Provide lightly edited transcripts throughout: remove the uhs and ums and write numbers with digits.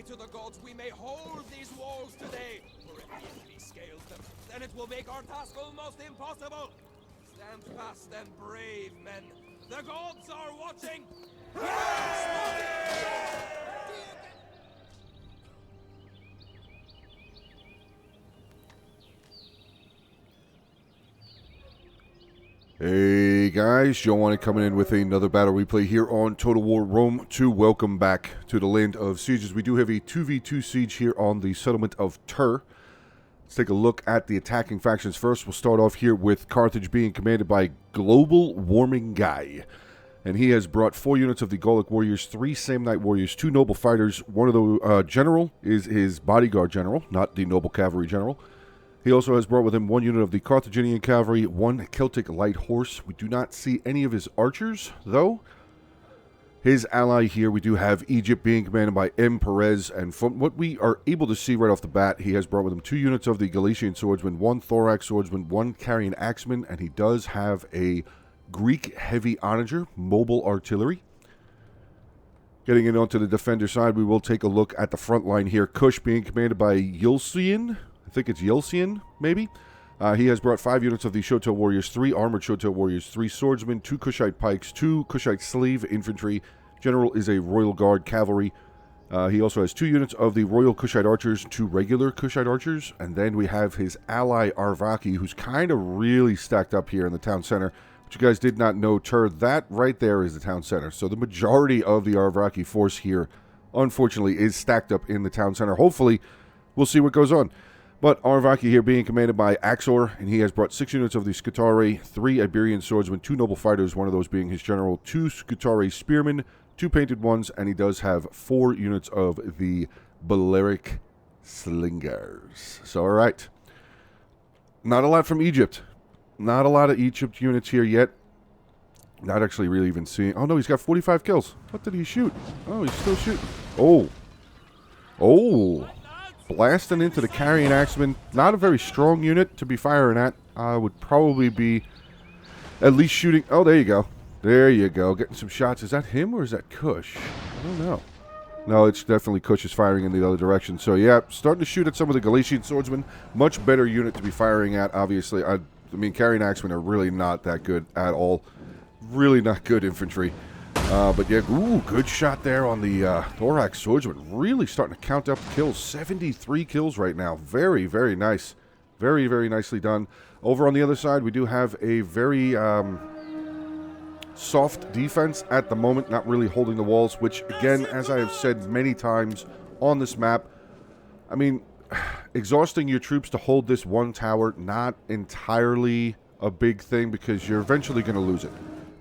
pray to the gods we may hold these walls today, for if the enemy scales them, then it will make our task almost impossible. Stand fast and brave, men. The gods are watching! Hey guys, Joe Onit coming in with another battle replay here on Total War Rome 2. Welcome back to the land of sieges. We do have a 2v2 siege here on the settlement of Tur. Let's take a look at the attacking factions first. We'll start off here with Carthage being commanded by Global Warming Guy. And he has brought 4 units of the Gallic warriors, 3 Samnite warriors, 2 noble fighters. One of the general is his bodyguard general, not the noble cavalry general. He also has brought with him 1 unit of the Carthaginian cavalry, 1 Celtic light horse. We do not see any of his archers, though. His ally here, we do have Egypt being commanded by M. Perez. And from what we are able to see right off the bat, he has brought with him 2 units of the Galician swordsman, 1 thorax swordsman, 1 carrying axeman, and he does have a Greek heavy onager, mobile artillery. Getting in onto the defender side, we will take a look at the front line here. Kush being commanded by Yulcian. I think it's Yeltsin, maybe. He has brought 5 units of the Shoto warriors, 3 armored Shoto warriors, 3 swordsmen, 2 Kushite pikes, 2 Kushite slave infantry. General is a Royal Guard cavalry. He also has 2 units of the Royal Kushite archers, 2 regular Kushite archers. And then we have his ally Arvaki, who's kind of really stacked up here in the town center. But you guys did not know, Tur, that right there is the town center. So the majority of the Arvaki force here, unfortunately, is stacked up in the town center. Hopefully, we'll see what goes on. But Arvaki here being commanded by Axor, and he has brought 6 units of the Scutari, 3 Iberian swordsmen, 2 noble fighters, one of those being his general, 2 Scutari spearmen, 2 painted ones, and he does have 4 units of the Balearic slingers. So, all right. Not a lot from Egypt. Not a lot of Egypt units here yet. Not actually really even seeing... Oh, no, he's got 45 kills. What did he shoot? Oh, he's still shooting. Oh. Oh. Blasting into the carrying axeman. Not a very strong unit to be firing at. Would probably be at least shooting. Oh, there you go. There you go. Getting some shots. Is that him or is that Kush? I don't know. No, it's definitely Kush is firing in the other direction. So, yeah, starting to shoot at some of the Galician swordsmen. Much better unit to be firing at, obviously. I mean, carrying axemen are really not that good at all. Really not good infantry. But yeah, ooh, good shot there on the thorax swordsman. Really starting to count up kills. 73 kills right now. Very, very nice. Very, very nicely done. Over on the other side, we do have a very soft defense at the moment. Not really holding the walls, which, again, as I have said many times on this map, I mean, exhausting your troops to hold this one tower, not entirely a big thing because you're eventually going to lose it.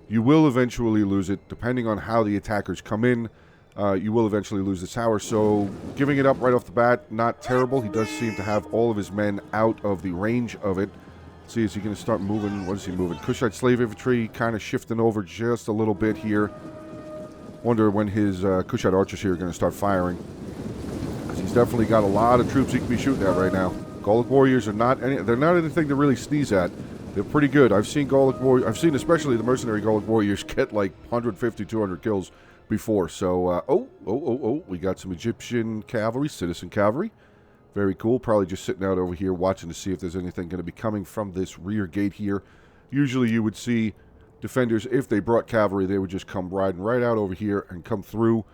You will eventually lose it, depending on how the attackers come in. You will eventually lose the tower, so giving it up right off the bat, not terrible. He does seem to have all of his men out of the range of it. Let's see, is he going to start moving? What is he moving? Kushite slave infantry kind of shifting over just a little bit here. Wonder when his Kushite archers here are going to start firing. Because he's definitely got a lot of troops he can be shooting at right now. Gallic warriors are not they're not anything to really sneeze at. They're pretty good. I've seen especially the mercenary Gallic warriors get like 150, 200 kills before. So, we got some Egyptian cavalry, citizen cavalry. Very cool. Probably just sitting out over here watching to see if there's anything going to be coming from this rear gate here. Usually you would see defenders, if they brought cavalry, they would just come riding right out over here and come through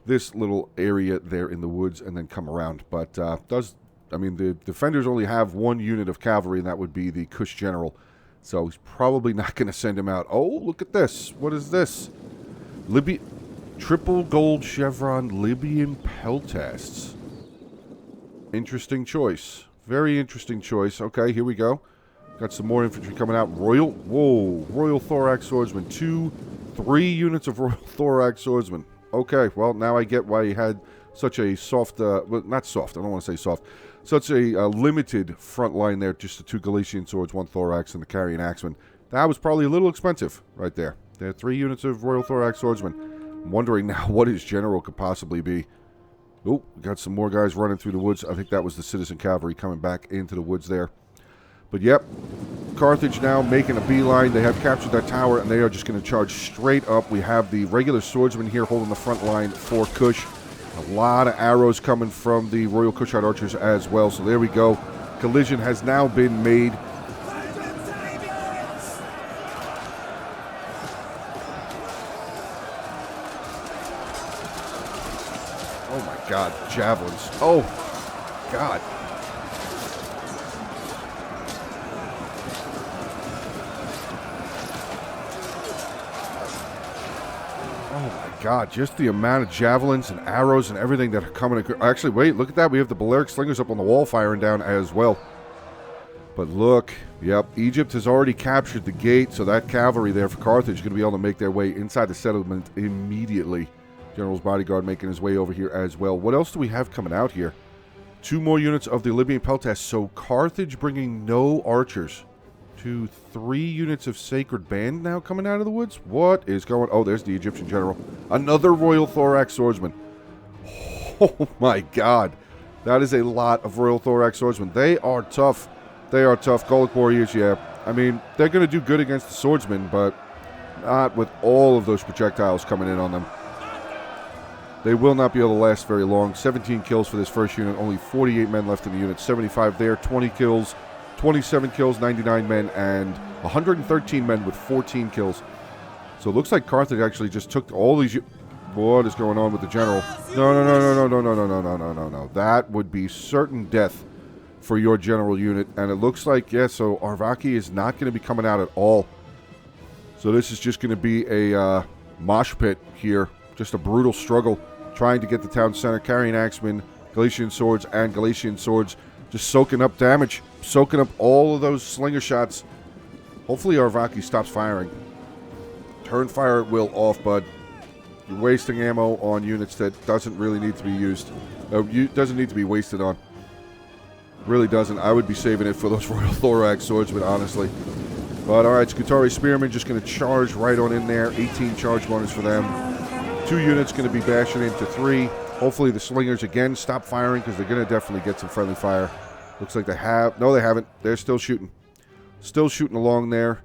this little area there in the woods and then come around. But the defenders only have 1 unit of cavalry, and that would be the Kush general. So he's probably not going to send him out. Oh, look at this. What is this? Triple gold chevron Libyan peltasts. Interesting choice. Very interesting choice. Okay, here we go. Got some more infantry coming out. Royal thorax swordsman. 3 units of Royal thorax swordsman. Okay, well, now I get why he had such a soft, well, not soft, I don't want to say soft, such a limited front line there, just the 2 Galician swords, 1 thorax, and the carrying axeman. That was probably a little expensive right there. There are 3 units of Royal thorax swordsman. I'm wondering now what his general could possibly be. Oh, we got some more guys running through the woods. I think that was the citizen cavalry coming back into the woods there. But yep, Carthage now making a beeline. They have captured that tower, and they are just going to charge straight up. We have the regular swordsman here holding the front line for Kush. A lot of arrows coming from the Royal Kushite archers as well. So there we go. Collision has now been made. Oh my God, javelins. Oh, God. Oh my God, just the amount of javelins and arrows and everything that are coming. Actually, wait, look at that. We have the Balearic slingers up on the wall firing down as well. But look, yep, Egypt has already captured the gate, so that cavalry there for Carthage is going to be able to make their way inside the settlement immediately. General's bodyguard making his way over here as well. What else do we have coming out here? 2 more units of the Libyan Peltasts. So Carthage bringing no archers. 2, 3 units of Sacred Band now coming out of the woods. What is going... Oh, there's the Egyptian general. Another Royal Thorax swordsman. Oh my God. That is a lot of Royal Thorax swordsmen. They are tough. They are tough. Gallic warriors, yeah. I mean, they're going to do good against the swordsmen, but not with all of those projectiles coming in on them. They will not be able to last very long. 17 kills for this first unit. Only 48 men left in the unit. 75 there. 20 kills. 27 kills, 99 men, and 113 men with 14 kills. So it looks like Carthage actually just took all these... What is going on with the general? No, no, no, no, no, no, no, no, no, no, no, no. That would be certain death for your general unit. And it looks like, yeah, so Arvaki is not going to be coming out at all. So this is just going to be a mosh pit here. Just a brutal struggle trying to get the town center. Carrying axemen, Galatian swords, and Galatian swords. Just soaking up damage. Soaking up all of those slinger shots. Hopefully Arvaki stops firing. Turn fire at will off, bud. You're wasting ammo on units that doesn't really need to be used. Doesn't need to be wasted on. Really doesn't. I would be saving it for those Royal Thorax swordsmen, honestly. But alright, Scutari Spearmen just going to charge right on in there. 18 charge bonus for them. 2 units going to be bashing into 3. Hopefully the slingers again stop firing because they're going to definitely get some friendly fire. Looks like they have. No, they haven't. They're still shooting. Still shooting along there.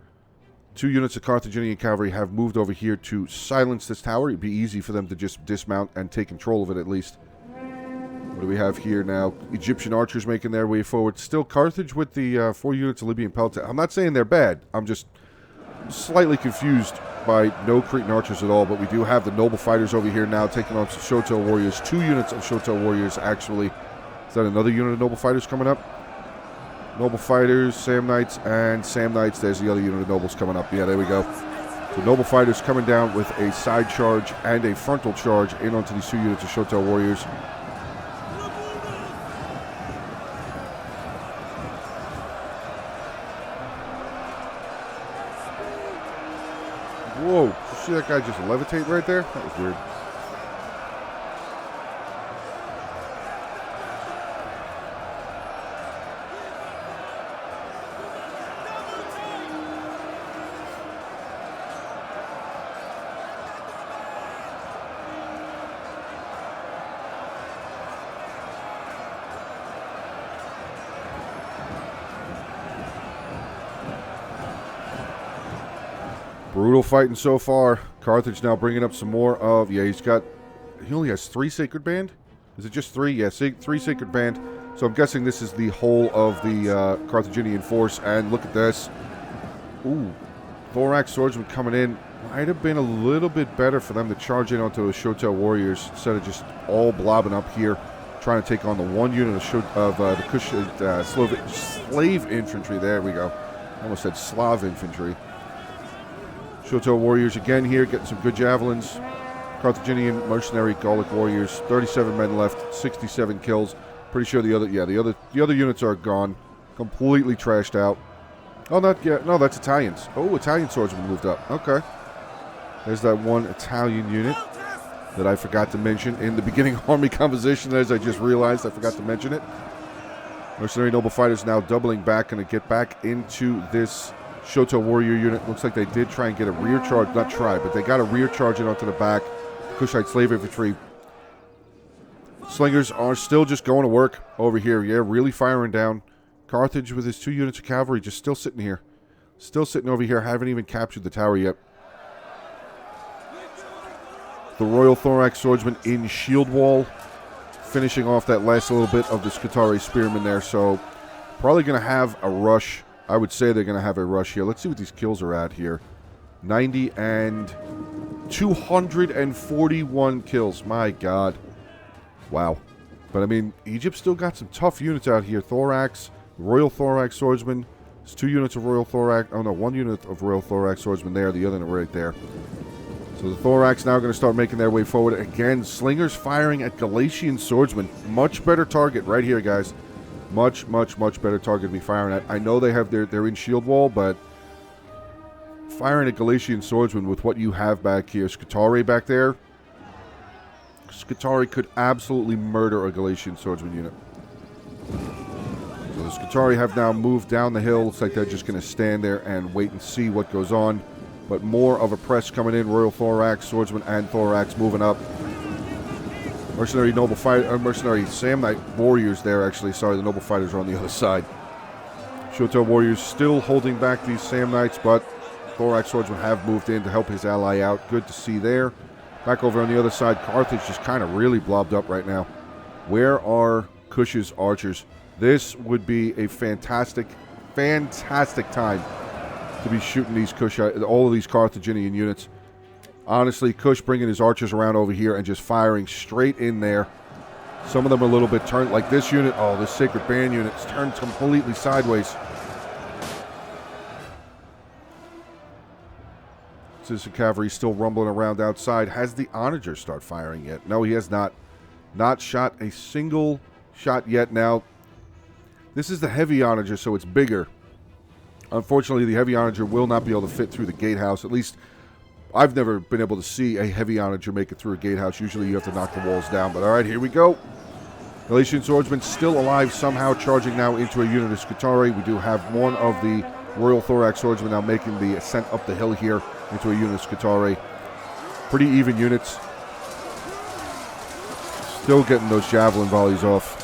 2 units of Carthaginian cavalry have moved over here to silence this tower. It'd be easy for them to just dismount and take control of it at least. What do we have here now? Egyptian archers making their way forward. Still Carthage with the 4 units of Libyan Pelta. I'm not saying they're bad. I'm just slightly confused by no Cretan archers at all, but we do have the noble fighters over here now taking on some Shoto warriors. 2 units of Shoto warriors, actually. Is that another unit of noble fighters coming up? Noble fighters, Sam Knights, and Sam Knights. There's the other unit of nobles coming up. Yeah, there we go. So noble fighters coming down with a side charge and a frontal charge in onto these 2 units of Shoto warriors. Whoa, did you see that guy just levitate right there? That was weird. Brutal fighting so far. Carthage now bringing up some more of... Yeah, he only has 3 Sacred Band? Is it just 3? Yeah, 3 Sacred Band. So I'm guessing this is the whole of the Carthaginian force. And look at this. Ooh. Thorax swordsman coming in. Might have been a little bit better for them to charge in onto the Shoto warriors instead of just all blobbing up here, trying to take on the 1 unit of the Kushite slave infantry. There we go. I almost said Slav infantry. Shoto warriors again here, getting some good javelins. Carthaginian mercenary Gallic warriors, 37 men left, 67 kills. Pretty sure the other units are gone, completely trashed out. Oh, not yet. No, that's Italians. Oh, Italian swordsmen moved up. Okay. There's that 1 Italian unit that I forgot to mention in the beginning army composition. As I just realized, I forgot to mention it. Mercenary noble fighters now doubling back, going to get back into this Shoto warrior unit. Looks like they did try and get a rear charge. Not try, but they got a rear charge in onto the back. Kushite slave infantry. Slingers are still just going to work over here. Yeah, really firing down. Carthage with his 2 units of cavalry just still sitting here. Still sitting over here. Haven't even captured the tower yet. The Royal Thorax Swordsman in shield wall, finishing off that last little bit of the Skitarii Spearmen there. So probably going to have a rush. I would say they're going to have a rush here. Let's see what these kills are at here. 90 and 241 kills. My God. Wow. But I mean, Egypt still got some tough units out here. Thorax, Royal Thorax Swordsman. There's 2 units of Royal Thorax. Oh no, 1 unit of Royal Thorax Swordsman there. The other one right there. So the Thorax now going to start making their way forward. Again, Slingers firing at Galatian Swordsman. Much better target right here, guys. Much, much, much better target to be firing at. I know they have they're in shield wall, but firing at Galatian Swordsman with what you have back here. Skitarii back there. Skitarii could absolutely murder a Galatian Swordsman unit. So the Skitarii have now moved down the hill. Looks like they're just going to stand there and wait and see what goes on. But more of a press coming in. Royal Thorax, Swordsman, and Thorax moving up. Mercenary Noble Fighter, Mercenary Samnite Warriors there, actually. Sorry, the Noble Fighters are on the other side. Shoto Warriors still holding back these Samnites, but Thorax Swordsman have moved in to help his ally out. Good to see there. Back over on the other side, Carthage just kind of really blobbed up right now. Where are Kush's archers? This would be a fantastic, fantastic time to be shooting these all of these Carthaginian units. Honestly, Kush bringing his archers around over here and just firing straight in there. Some of them are a little bit turned, like this unit. Oh, this Sacred Band unit is turned completely sideways. Citizen Cavalry still rumbling around outside. Has the Onager start firing yet? No, he has not. Not shot a single shot yet. Now, this is the heavy Onager, so it's bigger. Unfortunately, the heavy Onager will not be able to fit through the gatehouse. At least, I've never been able to see a heavy Onager make it through a gatehouse. Usually, you have to knock the walls down. But all right, here we go. Galatian Swordsman still alive, somehow charging now into a unit of Skitarii. We do have one of the Royal Thorax Swordsman now making the ascent up the hill here into a unit of Skitarii. Pretty even units. Still getting those javelin volleys off.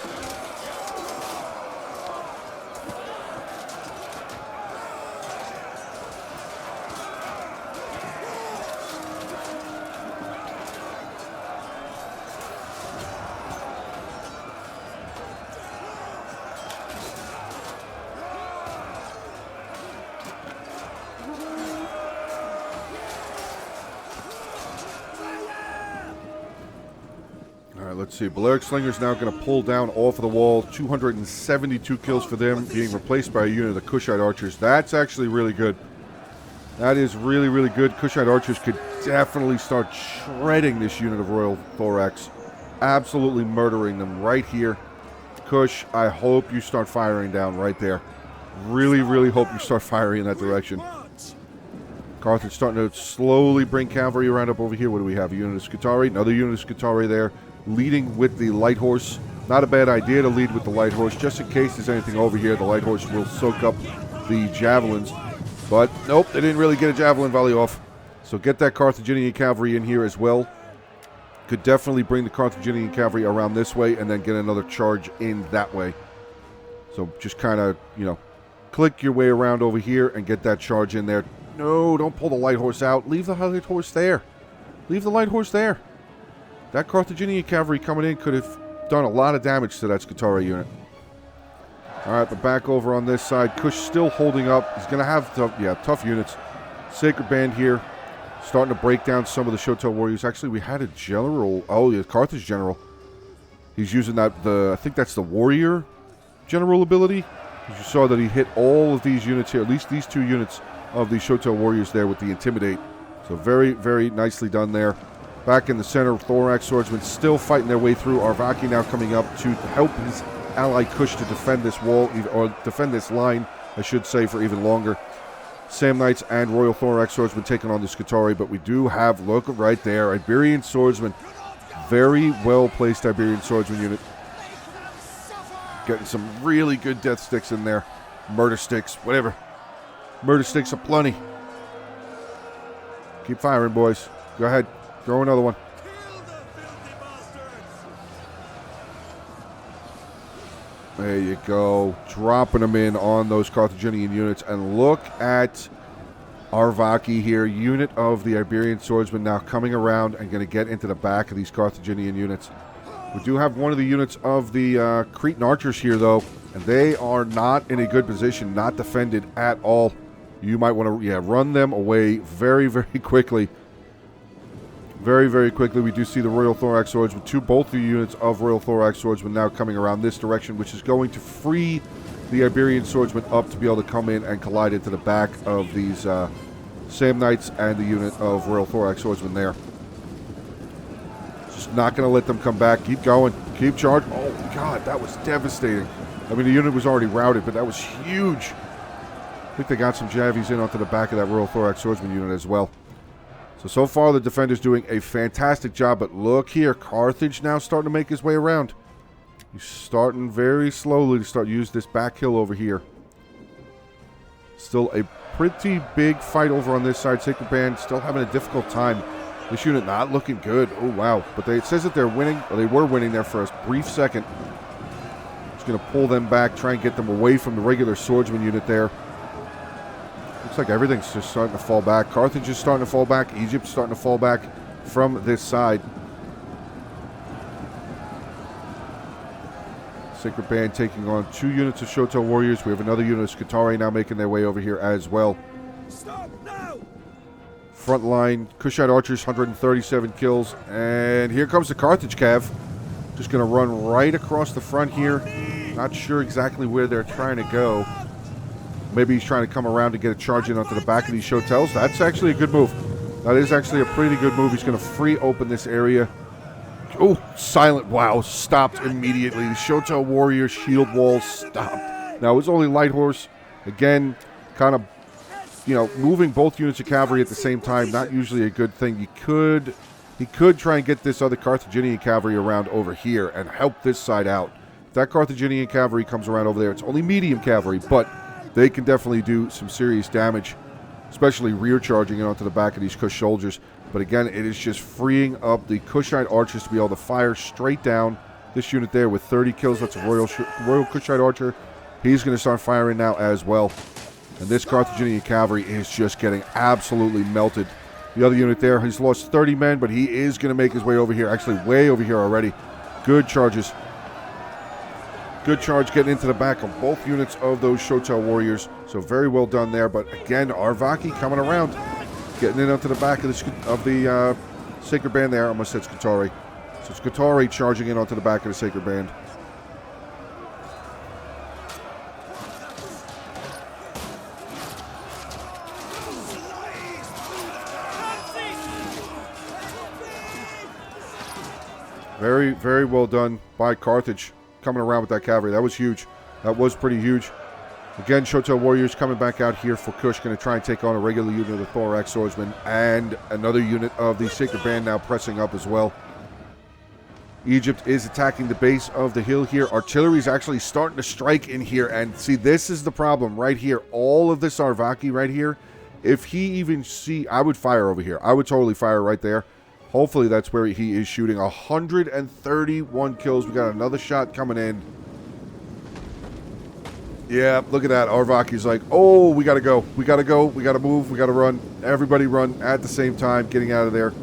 Let's see. Balearic Slinger's now going to pull down off of the wall. 272 kills for them, being replaced by a unit of the Kushite archers. That's actually really good. That is really, really good. Kushite archers could definitely start shredding this unit of Royal Thorax. Absolutely murdering them right here. Kush, I hope you start firing down right there. Really, really hope you start firing in that direction. Carthage starting to slowly bring cavalry around up over here. What do we have? A unit of Skitarii. Another unit of Skitarii there. Leading with the Light Horse. Not a bad idea to lead with the Light Horse. Just in case there's anything over here, the Light Horse will soak up the javelins. But nope, they didn't really get a javelin volley off. So get that Carthaginian cavalry in here as well. Could definitely bring the Carthaginian cavalry around this way and then get another charge in that way. So just kind of, click your way around over here and get that charge in there. No, don't pull the Light Horse out. Leave the Light Horse there. Leave the Light Horse there. That Carthaginian cavalry coming in could have done a lot of damage to that Skitarii unit. All right, but back over on this side, Kush still holding up. He's going to have tough units. Sacred Band here, starting to break down some of the Shoto warriors. Actually, we had a general. Oh, yeah, Carthage general. He's using that. I think that's the warrior general ability. You saw that he hit all of these units here, at least these 2 units of the Shoto warriors there with the Intimidate. So very, very nicely done there. Back in the center, Thorax Swordsmen still fighting their way through. Arvaki now coming up to help his ally Kush to defend this wall, or defend this line, I should say, for even longer. Samnites and Royal Thorax Swordsmen taking on the Skitarii, but we do have, look right there, Iberian Swordsman. Very well-placed Iberian Swordsman unit. Getting some really good death sticks in there. Murder sticks, whatever. Murder sticks aplenty. Keep firing, boys. Go ahead. Throw another one. There you go. Dropping them in on those Carthaginian units. And look at Arvaki here, unit of the Iberian swordsmen now coming around and going to get into the back of these Carthaginian units. We do have one of the units of the Cretan archers here, though, and they are not in a good position, not defended at all. You might want to, run them away very, very quickly. Very, very quickly. We do see the Royal Thorax Swordsmen, both the units of Royal Thorax Swordsmen now coming around this direction, which is going to free the Iberian Swordsmen up to be able to come in and collide into the back of these Samnites and the unit of Royal Thorax Swordsmen there. Just not going to let them come back. Keep going. Keep charging. Oh, God, that was devastating. I mean, the unit was already routed, but that was huge. I think they got some Javies in onto the back of that Royal Thorax Swordsman unit as well. So far, the defender's doing a fantastic job, but look here. Carthage now starting to make his way around. He's starting very slowly to use this back hill over here. Still a pretty big fight over on this side. Sacred Band still having a difficult time. This unit not looking good. Oh, wow. But it says that they're winning. Or they were winning there for a brief second. Just going to pull them back, try and get them away from the regular swordsman unit there. Looks like everything's just starting to fall back. Carthage is starting to fall back. Egypt's starting to fall back from this side. Sacred Band taking on 2 units of Shoto warriors. We have another unit of Scutari now making their way over here as well. Stop now! Front line, Kushite archers, 137 kills. And here comes the Carthage Cav. Just going to run right across the front here. Not sure exactly where they're trying to go. Maybe he's trying to come around to get a charge in onto the back of these Shotels. That's actually a good move. That is actually a pretty good move. He's going to free open this area. Oh, silent. Wow, stopped immediately. The Shotel warrior shield wall stopped. Now, it's only light horse. Again, kind of, moving both units of cavalry at the same time, not usually a good thing. He could try and get this other Carthaginian cavalry around over here and help this side out. If that Carthaginian cavalry comes around over there, it's only medium cavalry, but they can definitely do some serious damage, especially rear charging it onto the back of these Kush soldiers. But again, it is just freeing up the Kushite archers to be able to fire straight down this unit there with 30 kills. That's a Royal Kushite archer. He's going to start firing now as well. And this Carthaginian cavalry is just getting absolutely melted. The other unit there, he's lost 30 men, but he is going to make his way over here. Actually, way over here already. Good charges. Good charge getting into the back of both units of those Shotel warriors. So very well done there. But again, Arvaki coming around. Getting in onto the back of the Sacred Band there. I almost said Scutari. So Scutari charging in onto the back of the Sacred Band. Very, very well done by Carthage. Coming around with that cavalry. That was huge. That was pretty huge. Again, Shotel warriors coming back out here for Kush. Going to try and take on a regular unit of the Thorax swordsmen. And another unit of the Sacred Band now pressing up as well. Egypt is attacking the base of the hill here. Artillery is actually starting to strike in here. And see, this is the problem right here. All of this Arvaki right here. If he even I would fire over here. I would totally fire right there. Hopefully that's where he is shooting. 131 kills. We got another shot coming in. Yeah, look at that. Arvaki's like, oh, we got to go. We got to go. We got to move. We got to run. Everybody run at the same time, getting out of there.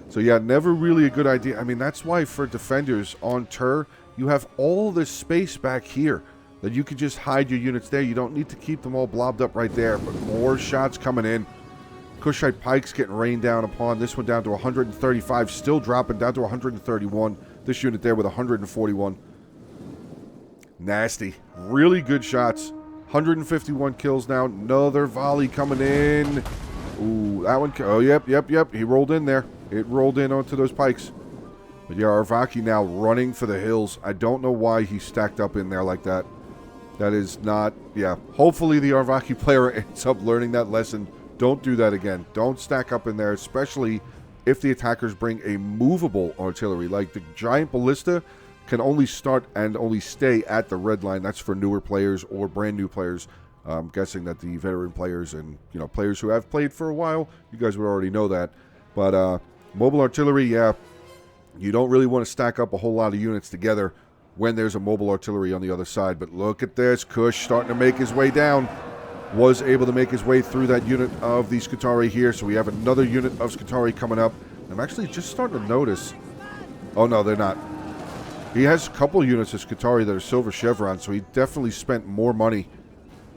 So, yeah, never really a good idea. I mean, that's why for defenders on Tur, you have all this space back here that you could just hide your units there. You don't need to keep them all blobbed up right there. But more shots coming in. Kushite pikes getting rained down upon. This one down to 135. Still dropping down to 131. This unit there with 141. Nasty. Really good shots. 151 kills now. Another volley coming in. Ooh, that one. Oh, yep. He rolled in there. It rolled in onto those pikes. But yeah, Arvaki now running for the hills. I don't know why he stacked up in there like that. That is not, yeah. Hopefully the Arvaki player ends up learning that lesson. Don't do that again. Don't stack up in there, especially if the attackers bring a movable artillery. Like the giant ballista can only start and only stay at the red line. That's for newer players or brand new players. I'm guessing that the veteran players and players who have played for a while, you guys would already know that. But mobile artillery, yeah, you don't really want to stack up a whole lot of units together when there's a mobile artillery on the other side. But look at this, Kush starting to make his way down. was able to make his way through that unit of the Scutari here. So we have another unit of Scutari coming up. I'm actually just starting to notice. Oh, no, they're not. He has a couple units of Scutari that are silver chevrons, so he definitely spent more money.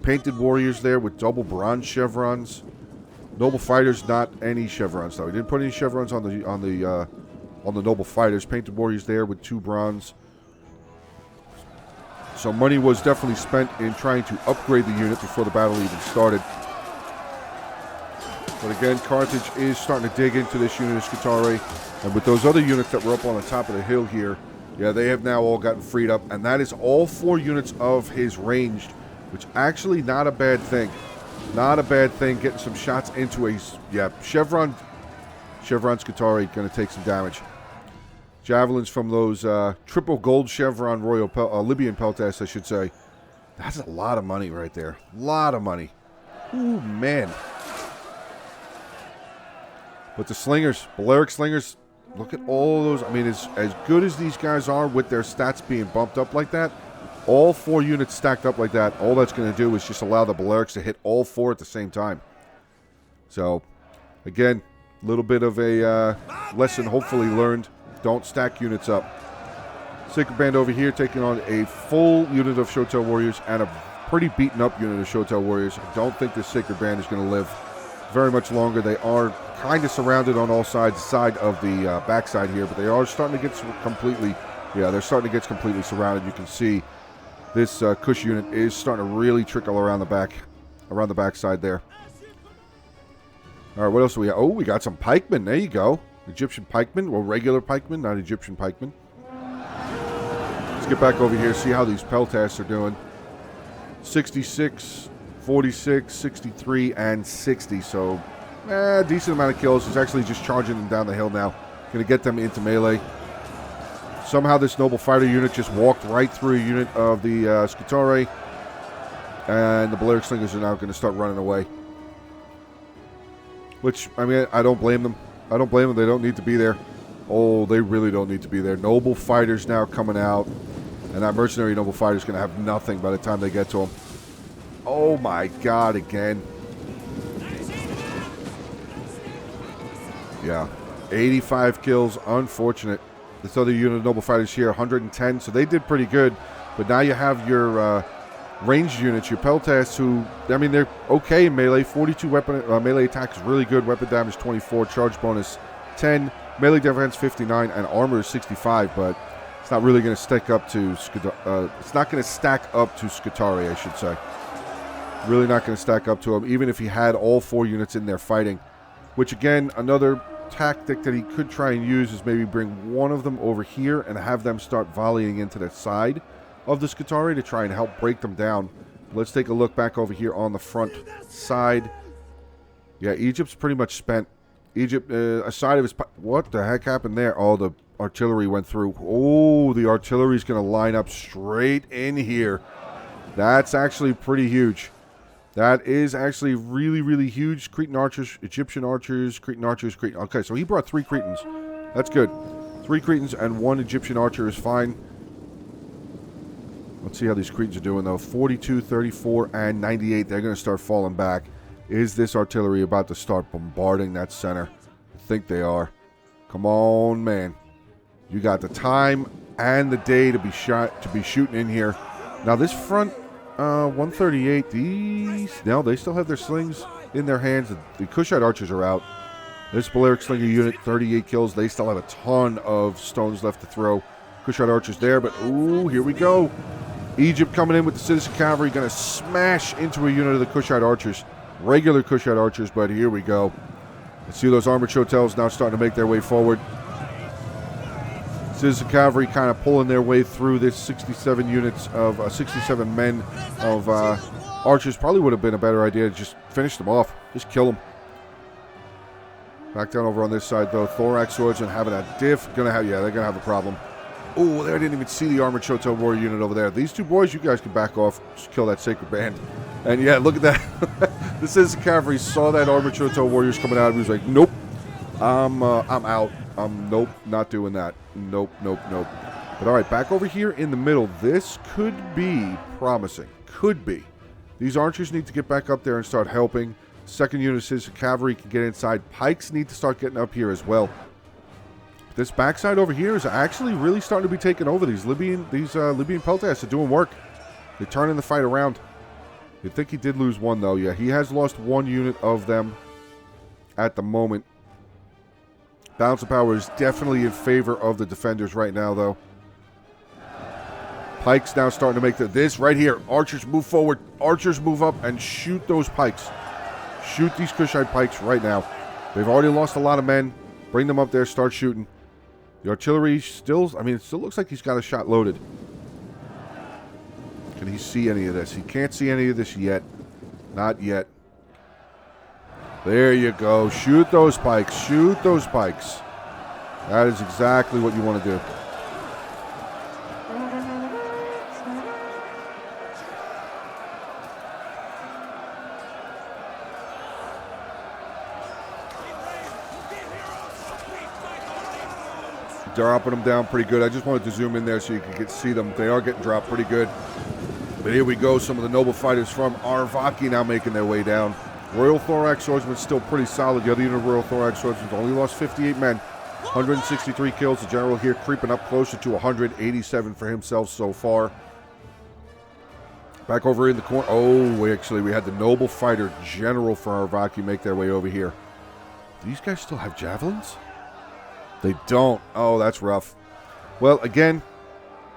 Painted warriors there with double bronze chevrons. Noble fighters, not any chevrons though. He didn't put any chevrons on the noble fighters. Painted warriors there with 2 bronze. So money was definitely spent in trying to upgrade the unit before the battle even started. But again, Carthage is starting to dig into this unit of Scutari. And with those other units that were up on the top of the hill here, yeah, they have now all gotten freed up. And that is all 4 units of his ranged, which actually not a bad thing. Not a bad thing, getting some shots into a, yeah, Chevron Scutari going to take some damage. Javelins from those triple gold chevron royal Libyan peltasts, I should say. That's a lot of money right there. A lot of money. Ooh, man. But the slingers, Balearic slingers, look at all those. I mean, as good as these guys are with their stats being bumped up like that, all 4 units stacked up like that, all that's going to do is just allow the Balearics to hit all 4 at the same time. So, again, a little bit of a lesson hopefully learned. Don't stack units up. Sacred Band over here taking on a full unit of Shotel Warriors and a pretty beaten up unit of Shotel Warriors. I don't think this Sacred Band is going to live very much longer. They are kind of surrounded on all sides, side of the backside here, but they are starting to get completely, yeah, they're starting to get completely surrounded. You can see this Kush unit is starting to really trickle around the backside there. All right, what else do we have? Oh, we got some pikemen. There you go. Egyptian pikemen. Well, regular pikemen, not Egyptian pikemen. Let's get back over here, see how these peltasts are doing. 66, 46, 63, and 60. So, decent amount of kills. He's actually just charging them down the hill now. Going to get them into melee. Somehow this noble fighter unit just walked right through a unit of the Scutari. And the Balearic slingers are now going to start running away. Which, I mean, I don't blame them. I don't blame them. They don't need to be there. Oh, they really don't need to be there. Noble fighters now coming out. And that mercenary noble fighter is going to have nothing by the time they get to him. Oh my god, again. Yeah. 85 kills. Unfortunate. This other unit of noble fighters here, 110. So they did pretty good. But now you have your ranged units, your peltasts, who, I mean, they're okay in melee. 42 weapon melee attack is really good. Weapon damage 24, charge bonus 10, melee defense 59, and armor is 65. But it's not really going to stack up to Scutari, I should say. Really not going to stack up to him, even if he had all 4 units in there fighting. Which again, another tactic that he could try and use is maybe bring one of them over here and have them start volleying into the side of the Scutari to try and help break them down. Let's take a look back over here on the front side. Yeah, Egypt's pretty much spent. Egypt, aside of his... What the heck happened there? Oh, the artillery went through. Oh, the artillery's going to line up straight in here. That's actually pretty huge. That is actually really, really huge. Cretan archers, Egyptian archers, Cretan archers, Cretan... Okay, so he brought 3 Cretans. That's good. 3 Cretans and 1 Egyptian archer is fine. Let's see how these Cretans are doing, though. 42, 34, and 98. They're going to start falling back. Is this artillery about to start bombarding that center? I think they are. Come on, man. You got the time and the day to be shooting in here. Now, this front 138, they still have their slings in their hands. The Kushite archers are out. This Balearic slinger unit, 38 kills. They still have a ton of stones left to throw. Kushite archers there, but ooh, here we go. Egypt coming in with the citizen cavalry, going to smash into a unit of the Kushite archers. Regular Kushite archers, but here we go. Let's see those armored Shotels now starting to make their way forward. Citizen cavalry kind of pulling their way through this 67 units of 67 men of archers. Probably would have been a better idea to just finish them off. Just kill them. Back down over on this side, though. Thorax swordsmen having a diff. They're going to have a problem. Oh, I didn't even see the armored Shotel warrior unit over there. These 2 boys, you guys can back off. Just kill that sacred band. And yeah, look at that. The citizen cavalry saw that armored Shotel warriors coming out. He was like, nope, I'm out. Nope, not doing that. Nope, nope, nope. But all right, back over here in the middle. This could be promising. Could be. These archers need to get back up there and start helping. Second unit says cavalry can get inside. Pikes need to start getting up here as well. This backside over here is actually really starting to be taken over. These Libyan peltasts are doing work. They're turning the fight around. You'd think he did lose one, though. Yeah, he has lost one unit of them at the moment. Balance of power is definitely in favor of the defenders right now, though. Pikes now starting to make this right here. Archers move forward. Archers move up and shoot those pikes. Shoot these Kushite pikes right now. They've already lost a lot of men. Bring them up there. Start shooting. The artillery still, I mean, it still looks like he's got a shot loaded. Can he see any of this? He can't see any of this yet. Not yet. There you go. Shoot those pikes. Shoot those pikes. That is exactly what you want to do. Dropping them down pretty good. I just wanted to zoom in there so you could see them. They are getting dropped pretty good. But here we go. Some of the noble fighters from Arvaki now making their way down. Royal Thorax Swordsman still pretty solid. The other unit of Royal Thorax Swordsman only lost 58 men. 163 kills. The general here creeping up closer to 187 for himself so far. Back over in the corner. Oh, we had the noble fighter general for Arvaki make their way over here. Do these guys still have javelins? They don't. Oh, that's rough. Well, again,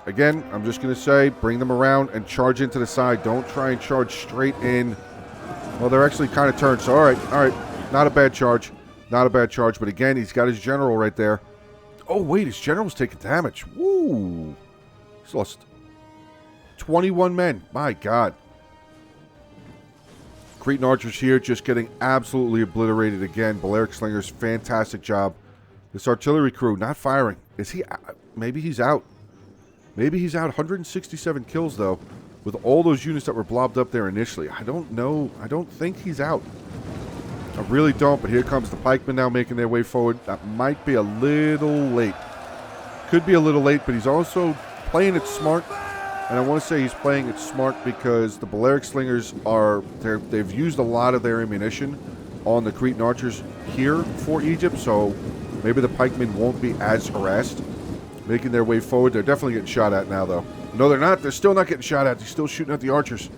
I'm just going to say, bring them around and charge into the side. Don't try and charge straight in. Well, they're actually kind of turned. So, all right. Not a bad charge. Not a bad charge. But again, he's got his general right there. Oh, wait. His general's taking damage. Woo. He's lost 21 men. My God. Cretan archers here just getting absolutely obliterated again. Balearic slingers, fantastic job. This artillery crew not firing. Is he? Maybe he's out. Maybe he's out. 167 kills, though, with all those units that were blobbed up there initially. I don't know. I don't think he's out. I really don't, but here comes the pikemen now making their way forward. That might be a little late. Could be a little late, but he's also playing it smart. And I want to say he's playing it smart because the Balearic slingers they've used a lot of their ammunition on the Cretan archers here for Egypt, so maybe the pikemen won't be as harassed. Making their way forward. They're definitely getting shot at now, though. No, they're not. They're still not getting shot at. They're still shooting at the archers.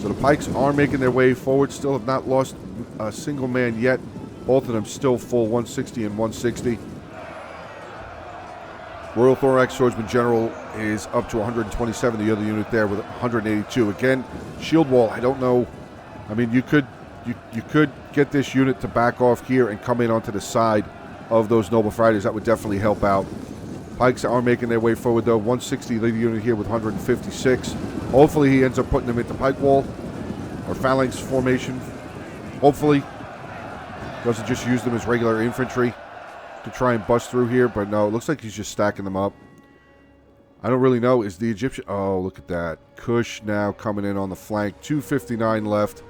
So the pikes are making their way forward. Still have not lost a single man yet. Both of them still full, 160 and 160. Royal Thorax Swordsman General is up to 127. The other unit there with 182. Again, shield wall. I don't know. I mean, you could get this unit to back off here and come in onto the side of those noble fighters. That would definitely help out. Pikes are making their way forward, though. 160 lead unit here with 156. Hopefully he ends up putting them into pike wall or phalanx formation. Hopefully doesn't just use them as regular infantry to try and bust through here. But no, it looks like he's just stacking them up. I don't really know. Is the Egyptian... Oh, look at that. Kush now coming in on the flank. 259 left.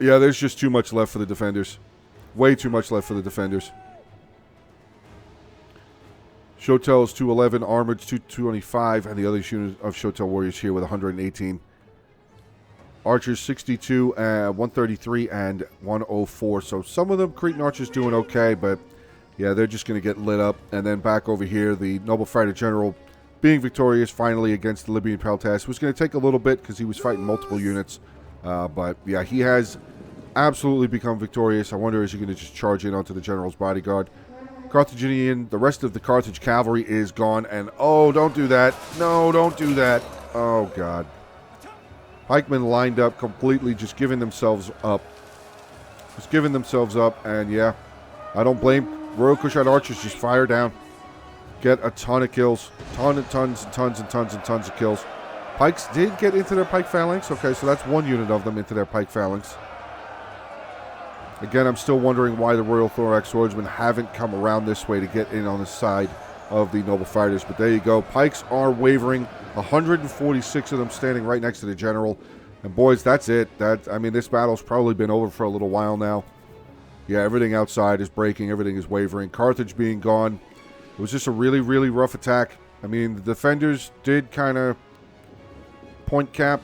Yeah, there's just too much left for the defenders. Way too much left for the defenders. Shotel's 211, Armored's 225, and the other unit of Shotel warriors here with 118. Archers 62, 133, and 104. So some of them Cretan archers doing okay, but yeah, they're just going to get lit up. And then back over here, the Noble Fighter General being victorious finally against the Libyan Peltas. Was going to take a little bit because he was fighting multiple units. But yeah, he has absolutely become victorious. I wonder, is he going to just charge in onto the General's bodyguard? Carthaginian, the rest of the Carthage cavalry is gone, and oh, don't do that. No, don't do that. Oh, God. Pikemen lined up completely, just giving themselves up. Just giving themselves up, and yeah, I don't blame Royal Kushite archers. Just fire down. Get a ton of kills. Tons and tons of kills. Pikes did get into their pike phalanx. Okay, so that's one unit of them into their pike phalanx. Again, I'm still wondering why the Royal Thorax Swordsmen haven't come around this way to get in on the side of the noble fighters. But there you go. Pikes are wavering. 146 of them standing right next to the general. And boys, that's it. I mean, this battle's probably been over for a little while now. Yeah, everything outside is breaking. Everything is wavering. Carthage being gone. It was just a really, really rough attack. I mean, the defenders did kind of point cap,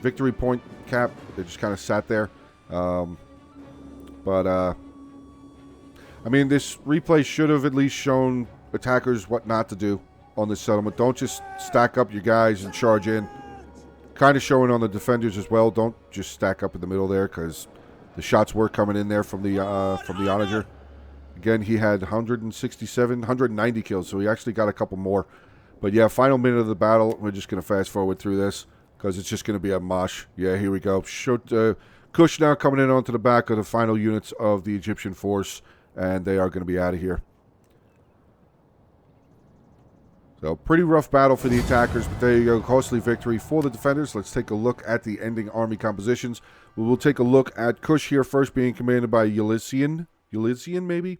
victory point cap. They just kind of sat there. I mean, this replay should have at least shown attackers what not to do on this settlement. Don't just stack up your guys and charge in. Kind of showing on the defenders as well. Don't just stack up in the middle there, because the shots were coming in there from the onager. Again, he had 190 kills, so he actually got a couple more. But yeah, final minute of the battle. We're just going to fast forward through this, because it's just going to be a mosh. Yeah, here we go. Kush now coming in onto the back of the final units of the Egyptian force, and they are going to be out of here. So, pretty rough battle for the attackers, but there you go. Costly victory for the defenders. Let's take a look at the ending army compositions. We will take a look at Kush here first, being commanded by Ulyssean, maybe?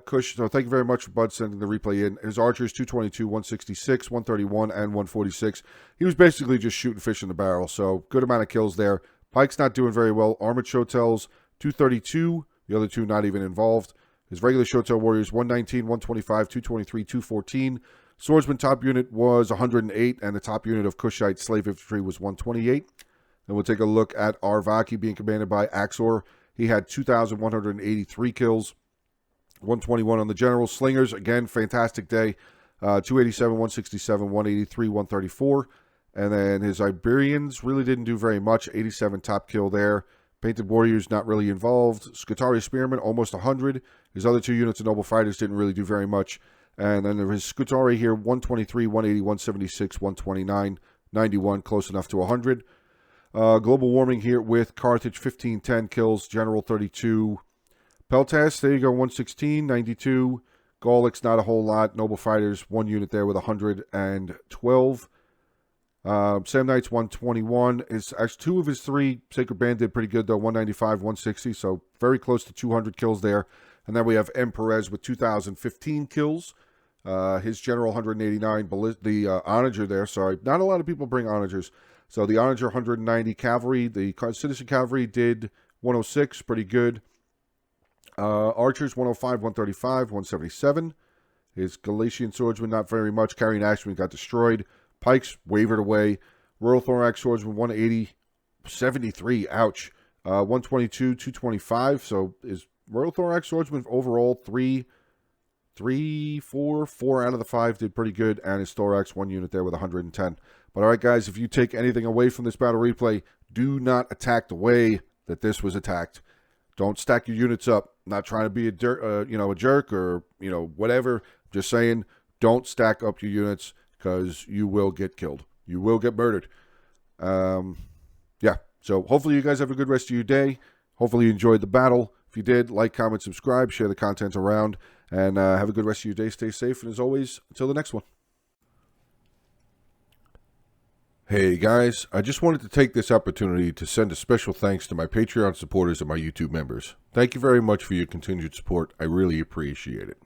Kush, so thank you very much for Bud sending the replay in. His archers, 222, 166, 131, and 146. He was basically just shooting fish in the barrel, so good amount of kills there. Pike's not doing very well. Armored Shotels, 232. The other two not even involved. His regular Shotel warriors, 119, 125, 223, 214. Swordsman top unit was 108, and the top unit of Kushite slave infantry was 128. And we'll take a look at Arvaki being commanded by Axor. He had 2,183 kills, 121 on the general. Slingers, again, fantastic day. 287, 167, 183, 134. And then his Iberians really didn't do very much. 87 top kill there. Painted warriors not really involved. Scutari spearmen, almost 100. His other two units of noble fighters didn't really do very much. And then there is Scutari here, 123, 180, 176, 129, 91, close enough to 100. Global warming here with Carthage, 15, 10 kills, General 32. Peltas, there you go, 116, 92. Gaulics, not a whole lot. Noble fighters, one unit there with 112. Samnites, 121. Two of his three Sacred Band did pretty good, though, 195, 160, so very close to 200 kills there. And then we have M. Perez with 2,015 kills. His general, 189. The onager there, sorry. Not a lot of people bring onagers. So the onager, 190. Cavalry, the Citizen Cavalry did 106, pretty good. Archers, 105, 135, 177. His Galatian Swordsman, not very much. Carrying Ashman got destroyed. Pikes wavered away. Royal Thorax Swordsman, 180, 73. Ouch. 122, 225. So his Royal Thorax Swordsman overall, 4 out of the 5 did pretty good. And his Thorax, one unit there with 110. But all right, guys, if you take anything away from this battle replay, do not attack the way that this was attacked. Don't stack your units up. I'm not trying to be a jerk or, whatever. Just saying, don't stack up your units, because you will get killed. You will get murdered. Yeah, so hopefully you guys have a good rest of your day. Hopefully you enjoyed the battle. If you did, like, comment, subscribe, share the content around, and have a good rest of your day. Stay safe, and as always, until the next one. Hey guys, I just wanted to take this opportunity to send a special thanks to my Patreon supporters and my YouTube members. Thank you very much for your continued support. I really appreciate it.